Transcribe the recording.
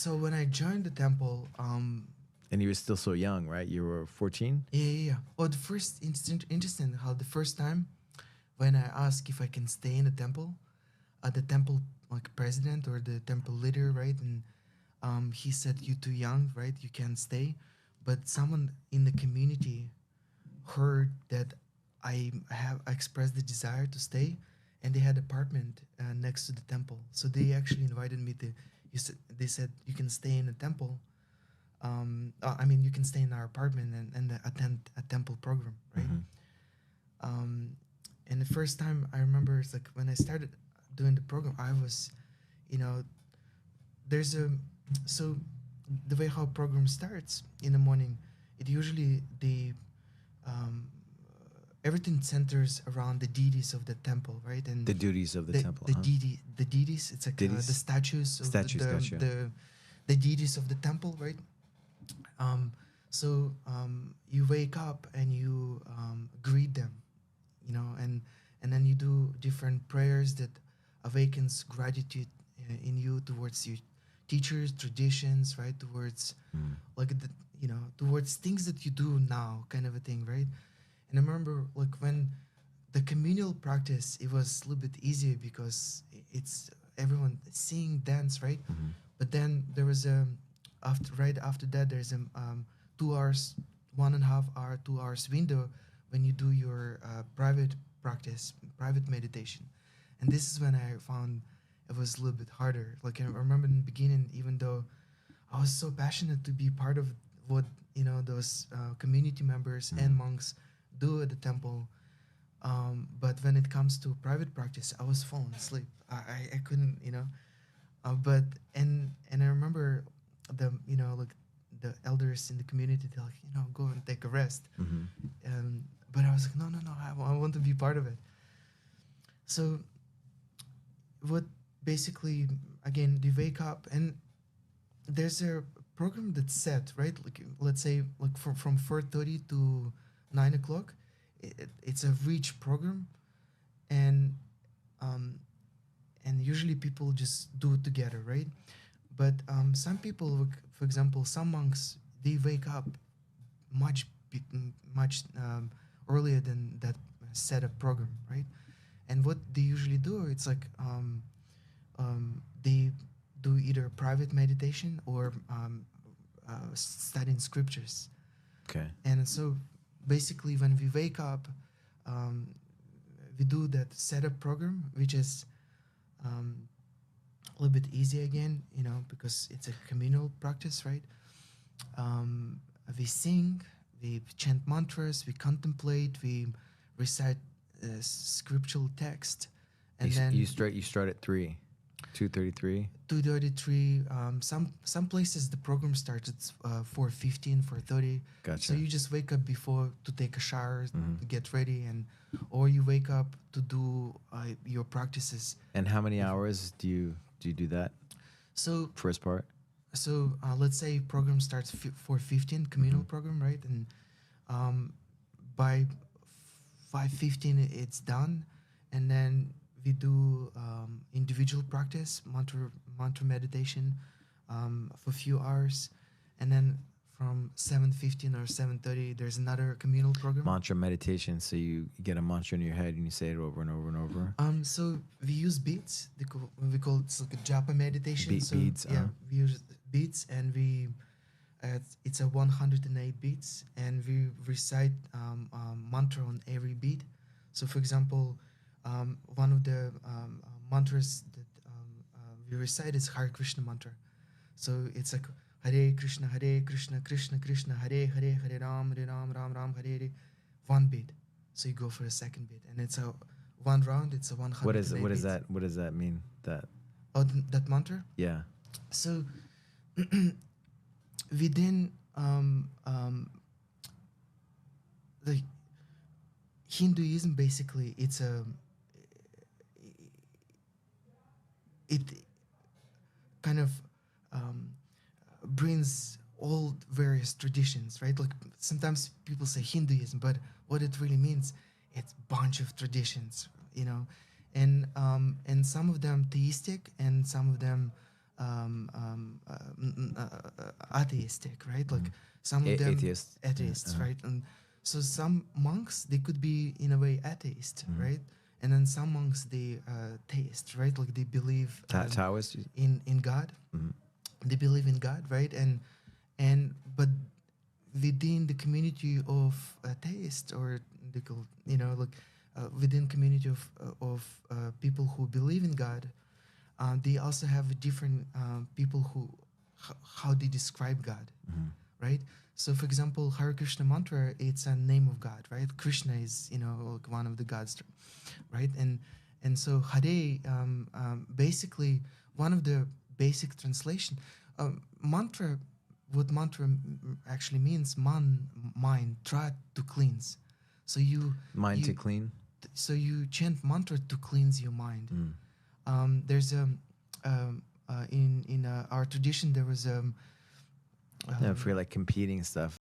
So when I joined the temple, And you were still so young, right? You were 14? yeah. Oh, the first instant interesting how the first time when I asked if I can stay in the temple like president or the temple leader, right? And he said, "You too young, right? You can't stay." But someone in the community heard that I have expressed the desire to stay, and they had apartment next to the temple. So they actually invited me to. They said you can stay in the temple. I mean, you can stay in our apartment and attend a temple program, right? Mm-hmm. Um, and the first time I remember, it's like when I started doing the program, I was, you know, there's a so the way how program starts in the morning, it usually um, everything centers around the deities of the temple, right? And The duties of the temple. the deities, it's like Deities? the statues of Statues, gotcha. the deities of the temple, right? Um, you wake up and you greet them, you know, and then you do different prayers that awakens gratitude in you towards your teachers, traditions, right? Towards Mm. like towards things that you do now, kind of a thing, right? And I remember like when the communal practice, it was a little bit easier because it's everyone sing, dance, right? Mhm. But then there was a right after that there's a 2 hours, 1.5 hour, 2 hours window when you do your private practice, private meditation, and this is when I found it was a little bit harder. Like I remember in the beginning, even though I was so passionate to be part of what those community members and monks do at the temple. But when it comes to private practice, I was falling asleep. I couldn't, but and I remember like the elders in the community, they're like, go and take a rest. Mhm. But I was like, no, I want to be part of it. So what basically, again, you wake up and there's a program that's set, right? Like let's say like from 4:30 to 9 o'clock, it's a reach program, and um, and usually people just do it together, right? But some people, like, for example, some monks, they wake up much much earlier than that set up program, right? And what they usually do, it's like they do either private meditation or studying scriptures. Okay. And so basically, when we wake up, um, we do that setup program, which is a little bit easy again, because it's a communal practice, right? Um, we sing, we chant mantras, we contemplate, we recite scriptural text, and then You start at 2:33. 2:33. Some places the program starts at 4:15, 4:30. Gotcha. So you just wake up before to take a shower, Mhm. to get ready, or you wake up to do your practices. And how many hours do you do that So first part? let's say program starts 4:15, communal program, right? And by 5:15 it's done, and then we do individual practice, mantra meditation for a few hours, and then from 7:15 or 7:30 there's another communal program. Mantra meditation. So you get a mantra in your head and you say it over and over and over. So we use beats. We call it like a japa meditation. Beats. Yeah, we use beats, and it's a 108 beats, and we recite mantra on every beat. So, for example, one of the mantras that we recite is Hare Krishna mantra. So it's like Hare Krishna, Krishna Krishna, Hare Hare, Hare Ram, Ram, Hare Hare. One beat. So you go for a second beat, and it's a one round. It's a 100. What is that? What does that mean? That that mantra. Yeah. So within the Hinduism, basically, it kind of brings all various traditions, right? Like sometimes people say Hinduism, but what it really means, it's bunch of traditions, and some of them theistic and some of them atheistic, right? Like some of them Atheist. atheists, right? And so some monks, they could be in a way atheist, right? And then some monks, they theist, right? Like they believe Taoist. in God. They believe in God, right? And but within the community of theists, or they call, like within community of people who believe in God, they also have different people who how they describe God, right? So, for example, Hare Krishna mantra, it's a name of God, right? Krishna is, like one of the gods, right? And so Hare, basically, one of the basic translation, mantra, what mantra actually means, mind, try to cleanse. So Mind to you clean. so you chant mantra to cleanse your mind. There's in our tradition there was Yeah, for like competing stuff.